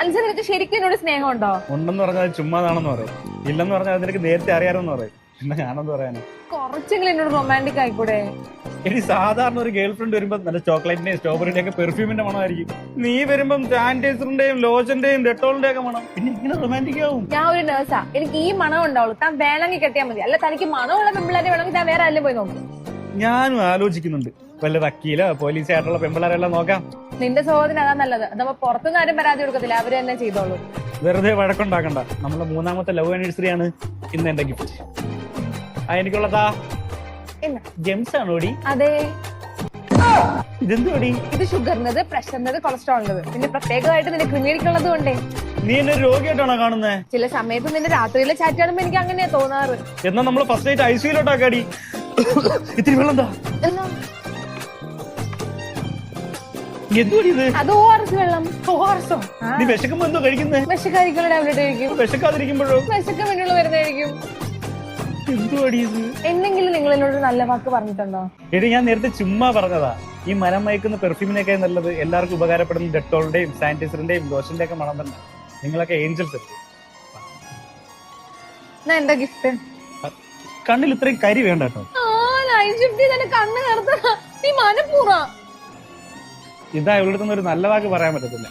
അഞ്ച് നിനക്ക് ശരിക്കും എന്നോട് സ്നേഹമുണ്ടോ? ഉണ്ടെന്ന് പറഞ്ഞാൽ ചുമ്മാതാണെന്ന് പറയും, ഇല്ലെന്ന് പറഞ്ഞാൽ നിനക്ക് നേരത്തെ അറിയാമെന്ന് പറയും. പിന്നെ ഞാനെന്ന് പറയാനോ? കുറച്ചെങ്കിലും എന്നോട് റൊമാൻറ്റിക് ആയിക്കൂടെ? ഇനി സാധാരണ ഒരു ഗേൾ ഫ്രണ്ട് വരുമ്പോ നല്ല ചോക്ലേറ്റിന്റെയും സ്ട്രോബെറിന്റെ ഒക്കെ പെർഫ്യൂമിന്റെ മണമായിരിക്കും. നീ വരുമ്പം സാനിറ്റൈസറിന്റെയും ലോഷന്റെയും ഡെറ്റോളിന്റെ ഒക്കെ മണം. പിന്നെ ഇങ്ങനെ റൊമാൻറ്റിക് ആവും. ഞാൻ ഒരു നേഴ്സാ, എനിക്ക് ഈ മണം ഉണ്ടാവുള്ളൂ. താൻ വേണമെങ്കിൽ കെട്ടിയാൽ മതി. അല്ല തനിക്ക് മണമുള്ള പെമ്പിള്ളേരെ വേണമെങ്കിൽ താൻ വേറെ ആരെങ്കിലും പോയി നോക്കും. ഞാനും ആലോചിക്കുന്നുണ്ട്, വല്ല വക്കീലോ പോലീസോ ആയിട്ടുള്ള പെമ്പിള്ളേരെല്ലാം നോക്കാം. നിന്റെ സ്വഭാവത്തിന് അതാ നല്ലത്. അതപ്പോ പുറത്തുനിന്ന് ആരും പരാതി കൊടുക്കത്തില്ല, അവര് തന്നെ ചെയ്തോളൂ. വെറുതെ വഴക്കുണ്ടാക്കണ്ട. നമ്മളെ 3ാമത്തെ ലവ് ആനിവേഴ്സറി ആണ് ഇന്ന് എന്റെ ഗിഫ്റ്റ്. എനിക്കുള്ളതാ ജെംസ് ആണോടി? അതെ. ഇതെന്തോടി? ഇത് ഷുഗറിനത്, പ്രഷറിനത്, കൊളസ്ട്രോളിനത്. പിന്നെ പ്രത്യേകമായിട്ട് നിന്റെ കൃമികൾക്കുള്ളത് കൊണ്ടേ. നീ എന്നെ രോഗിയായിട്ടാണോ കാണുന്നേ? ചില സമയത്ത് നിന്റെ രാത്രിയിലെ ചാറ്റ് കാണുമ്പോ എനിക്ക് അങ്ങനെയാ തോന്നാറ്. എന്നാ നമ്മള് ഫസ്റ്റ് ആയിട്ട് ഐസിയിലോട്ടാക്കാടി. ഇത്തിരി വെള്ളം എന്താ? എന്നാ എന്തുപടി ഇത്? അത് ORS വെള്ളം. ഓർസോ? നീ വിശക്കുമ്പോ എന്തോ കഴിക്കുന്നേ? വിശക്കാതിരിക്കുള്ള ടാബ്ലറ്റ് കഴിക്കും. വിശക്കാതിരിക്കുമ്പോഴോ? വിശക്കാൻ വേണ്ടിയുള്ള മരുന്ന് കഴിക്കും. എന്തുപടി ഇത്? എന്തെങ്കിലും നിങ്ങൾ എന്നോട് നല്ല വാക്ക് പറഞ്ഞിട്ടുണ്ടോ? എടി ഞാൻ നേരത്തെ ചുമ്മാ പറഞ്ഞതാ. ഈ മനം മയക്കുന്ന പെർഫ്യൂമിനൊക്കെ നല്ലത് എല്ലാവർക്കും ഉപകാരപ്പെടുന്ന ഡെറ്റോളിന്റെയും സാനിറ്റൈസറിന്റെയും ലോഷന്റെ ഒക്കെ മണം തന്നെ. നിങ്ങളൊക്കെ ഏഞ്ചൽസ്. എന്താ ഗിഫ്റ്റ്? കണ്ണിൽ ഇത്രയും കരി വേണ്ട കേട്ടോ. കണ്ണ് കറുത്ത നീ മനപ്പൂർവ്വം. ഇതാ ഇവിടുത്തെ ഒരു നല്ല വാക്ക് പറയാൻ പറ്റത്തില്ല.